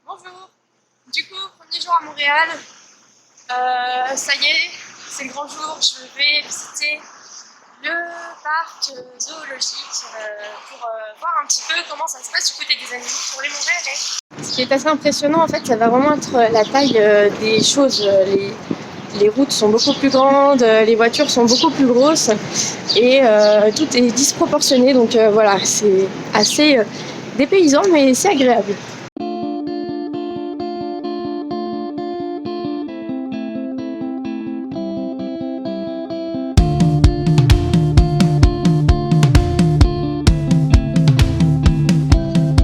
Bonjour. Du coup, premier jour à Montréal. Ça y est, c'est le grand jour. Je vais visiter le parc zoologique pour voir un petit peu comment ça se passe du côté des animaux pour les Montréalais. Ce qui est assez impressionnant, en fait, ça va vraiment être la taille des choses. Les routes sont beaucoup plus grandes, les voitures sont beaucoup plus grosses et tout est disproportionné. Donc voilà, c'est assez dépaysant, mais c'est agréable.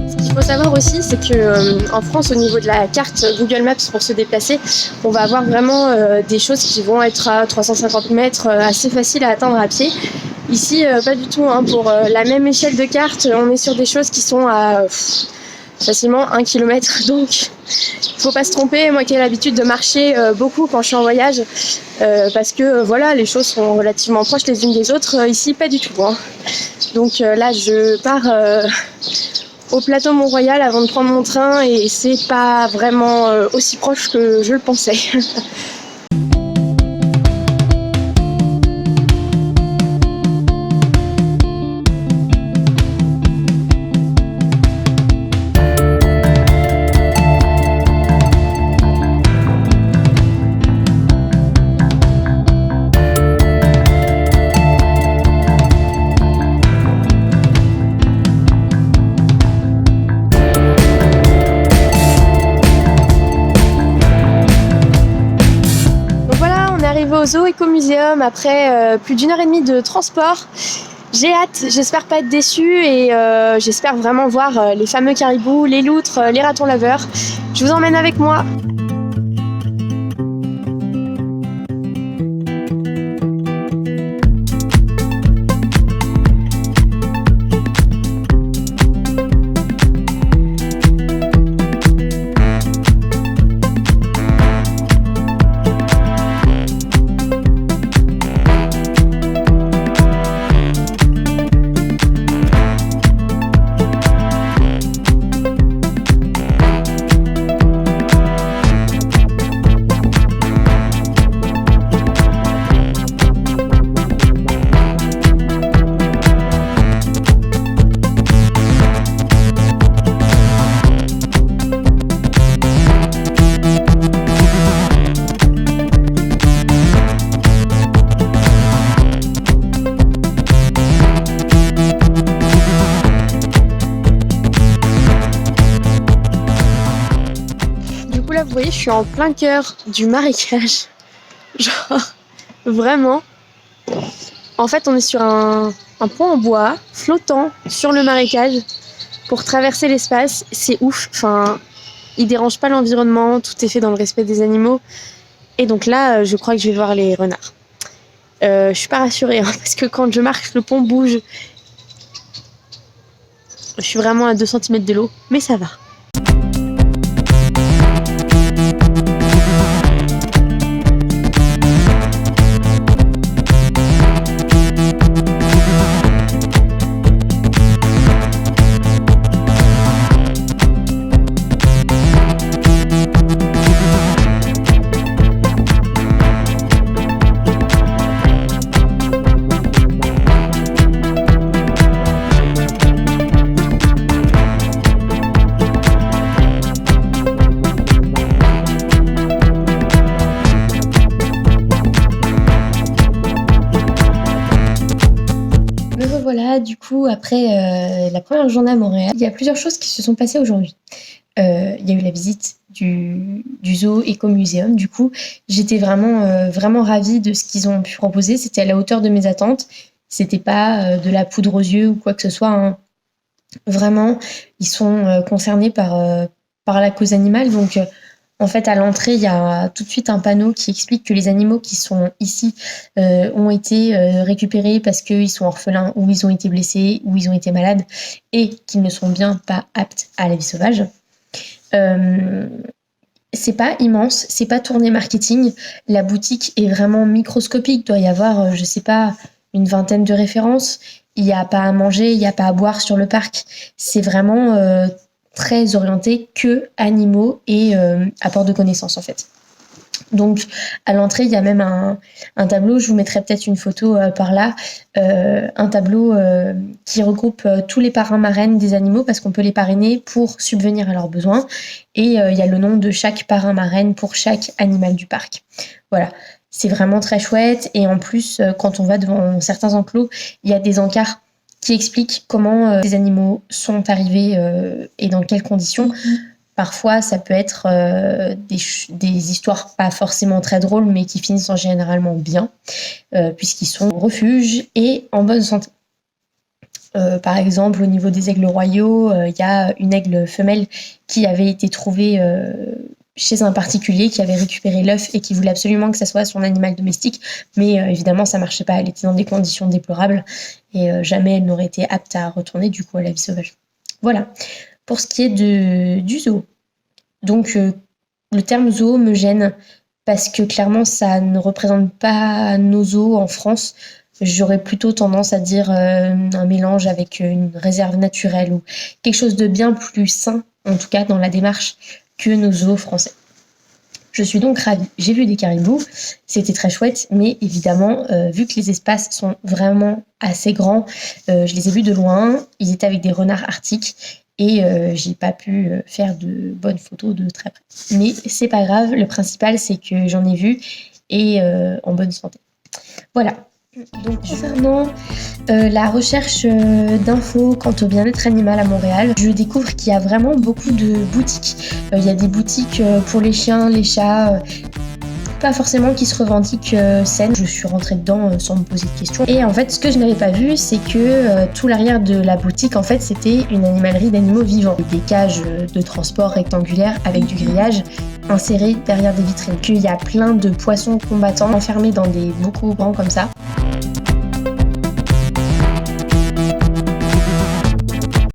Ce qu'il faut savoir aussi, c'est que en France, au niveau de la carte Google Maps pour se déplacer, on va avoir vraiment des choses qui vont être à 350 mètres, assez faciles à atteindre à pied. Ici, pas du tout. Pour la même échelle de carte, on est sur des choses qui sont à facilement 1 km. Donc, il faut pas se tromper. Moi qui ai l'habitude de marcher beaucoup quand je suis en voyage, parce que voilà, les choses sont relativement proches les unes des autres. Ici, pas du tout. Donc là, je pars au plateau Mont-Royal avant de prendre mon train et c'est pas vraiment aussi proche que je le pensais. Au Zoo Écomuséum après plus d'1 heure et demie de transport. J'ai hâte, j'espère pas être déçue et j'espère vraiment voir les fameux caribous, les loutres, les ratons laveurs. Je vous emmène avec moi. Là, vous voyez, je suis en plein cœur du marécage. Genre, vraiment. En fait, on est sur un pont en bois, flottant sur le marécage pour traverser l'espace. C'est ouf. Enfin, il dérange pas l'environnement, tout est fait dans le respect des animaux. Et donc là, je crois que je vais voir les renards. Je suis pas rassurée, parce que quand je marche, le pont bouge. Je suis vraiment à 2 cm de l'eau, mais ça va. Voilà, du coup, après la première journée à Montréal, il y a plusieurs choses qui se sont passées aujourd'hui. Il y a eu la visite du Zoo Écomuséum. Du coup, j'étais vraiment ravie de ce qu'ils ont pu proposer. C'était à la hauteur de mes attentes. C'était pas de la poudre aux yeux ou quoi que ce soit. Vraiment, ils sont concernés par la cause animale. Donc, en fait, à l'entrée, il y a tout de suite un panneau qui explique que les animaux qui sont ici ont été récupérés parce qu'ils sont orphelins ou ils ont été blessés ou ils ont été malades et qu'ils ne sont bien pas aptes à la vie sauvage. C'est pas immense, c'est pas tourné marketing. La boutique est vraiment microscopique. Il doit y avoir, je sais pas, une 20aine de références. Il n'y a pas à manger, il n'y a pas à boire sur le parc. C'est vraiment très orienté que animaux et apport de connaissances en fait. Donc à l'entrée, il y a même un tableau, je vous mettrai peut-être une photo par là, un tableau qui regroupe tous les parrains marraines des animaux parce qu'on peut les parrainer pour subvenir à leurs besoins et il y a le nom de chaque parrain marraine pour chaque animal du parc. Voilà, c'est vraiment très chouette et en plus quand on va devant certains enclos, il y a des encarts qui expliquent comment ces animaux sont arrivés et dans quelles conditions. Parfois, ça peut être des histoires pas forcément très drôles, mais qui finissent en généralement bien, puisqu'ils sont au refuge et en bonne santé. Par exemple, au niveau des aigles royaux, il y a une aigle femelle qui avait été trouvée chez un particulier qui avait récupéré l'œuf et qui voulait absolument que ça soit son animal domestique, mais évidemment, ça marchait pas. Elle était dans des conditions déplorables et jamais elle n'aurait été apte à retourner du coup à la vie sauvage. Voilà. Pour ce qui est du zoo. Donc, le terme zoo me gêne parce que clairement, ça ne représente pas nos zoos en France. J'aurais plutôt tendance à dire un mélange avec une réserve naturelle ou quelque chose de bien plus sain, en tout cas dans la démarche, que nos zoos français. Je suis donc ravie. J'ai vu des caribous, c'était très chouette, mais évidemment, vu que les espaces sont vraiment assez grands, je les ai vus de loin, ils étaient avec des renards arctiques et j'ai pas pu faire de bonnes photos de très près. Mais c'est pas grave, le principal c'est que j'en ai vu et en bonne santé. Voilà. Donc concernant la recherche d'infos quant au bien-être animal à Montréal, je découvre qu'il y a vraiment beaucoup de boutiques. Il y a des boutiques pour les chiens, les chats, pas forcément qui se revendiquent saines. Je suis rentrée dedans sans me poser de questions. Et en fait, ce que je n'avais pas vu, c'est que tout l'arrière de la boutique, en fait, c'était une animalerie d'animaux vivants. Des cages de transport rectangulaires avec du grillage insérés derrière des vitrines. Qu'il y a plein de poissons combattants enfermés dans des bocaux grands comme ça.